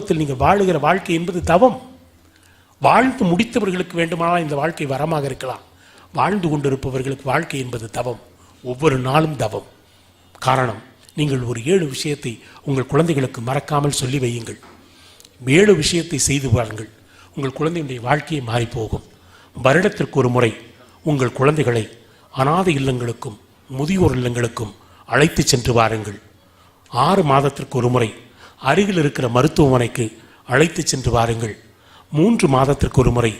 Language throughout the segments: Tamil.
குடும்பத்தில் நீங்கள் வாழுகிற வாழ்க்கை என்பது தவம். வாழ்ந்து முடித்தவர்களுக்கு வேண்டுமானால் இந்த வாழ்க்கை வரமாக இருக்கலாம். வாழ்ந்து கொண்டிருப்பவர்களுக்கு வாழ்க்கை என்பது தவம். ஒவ்வொரு நாளும் தவம். காரணம், நீங்கள் ஒரு 7 விஷயத்தை உங்கள் குழந்தைகளுக்கு மறக்காமல் சொல்லி வையுங்கள். 7 விஷயத்தை செய்து பாருங்கள். உங்கள் குழந்தையுடைய வாழ்க்கையை மாறிப்போகும். வருடத்திற்கு ஒரு முறை உங்கள் குழந்தைகளை அநாதை இல்லங்களுக்கும் முதியோர் இல்லங்களுக்கும் அழைத்து சென்று வாருங்கள். 6 மாதத்திற்கு ஒரு முறை அருகில் இருக்கிற மருத்துவமனைக்கு அழைத்து சென்று வாருங்கள். 3 மாதத்திற்கு ஒரு முறை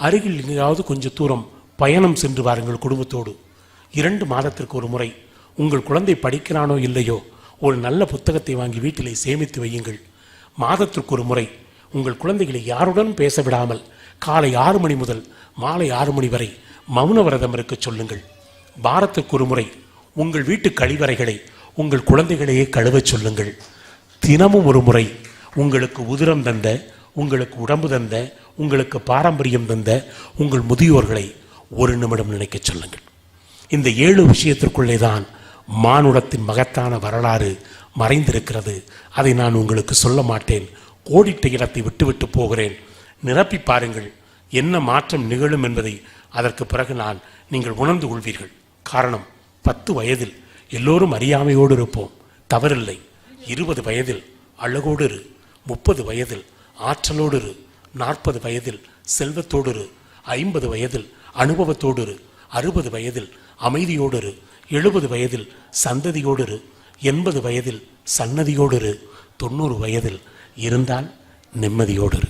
அருகில் எங்கேயாவது கொஞ்சம் தூரம் பயணம் சென்று வாருங்கள் குடும்பத்தோடு. 2 மாதத்திற்கு ஒரு முறை உங்கள் குழந்தை படிக்கிறானோ இல்லையோ ஒரு நல்ல புத்தகத்தை வாங்கி வீட்டிலே சேமித்து வையுங்கள். மாதத்திற்கு ஒரு முறை உங்கள் குழந்தைகளை யாருடன் பேச விடாமல் காலை 6 மணி முதல் மாலை 6 மணி வரை மௌன விரதம் இருக்க சொல்லுங்கள். வாரத்திற்கு ஒரு முறை உங்கள் வீட்டு கழிவறைகளை உங்கள் குழந்தைகளையே கழுவச் சொல்லுங்கள். தினமும் ஒரு முறை உங்களுக்கு உதிரம் தந்த, உங்களுக்கு உடம்பு தந்த, உங்களுக்கு பாரம்பரியம் தந்த உங்கள் முதியோர்களை ஒரு நிமிடம் நினைக்க சொல்லுங்கள். இந்த 7 விஷயத்திற்குள்ளே தான் மானுடத்தின் மகத்தான வரலாறு மறைந்திருக்கிறது. அதை நான் உங்களுக்கு சொல்ல மாட்டேன். கோடிட்ட இடத்தை விட்டுவிட்டு போகிறேன். நிரப்பி பாருங்கள். என்ன மாற்றம் நிகழும் என்பதை அதற்கு பிறகு நீங்கள் உணர்ந்து கொள்வீர்கள். காரணம், 10 வயதில் எல்லோரும் அறியாமையோடு இருப்போம், தவறில்லை. 20 வயதில் அழகோடு இரு, 30 வயதில் ஆற்றலோடு இரு, 40 வயதில் செல்வத்தோடு இரு, 50 வயதில் அனுபவத்தோடு இரு, 60 வயதில் அமைதியோடு இரு, 70 வயதில் சந்ததியோடு இரு, 80 வயதில் சன்னதியோடு இரு, 90 வயதில் இருந்தால் நிம்மதியோடு இரு.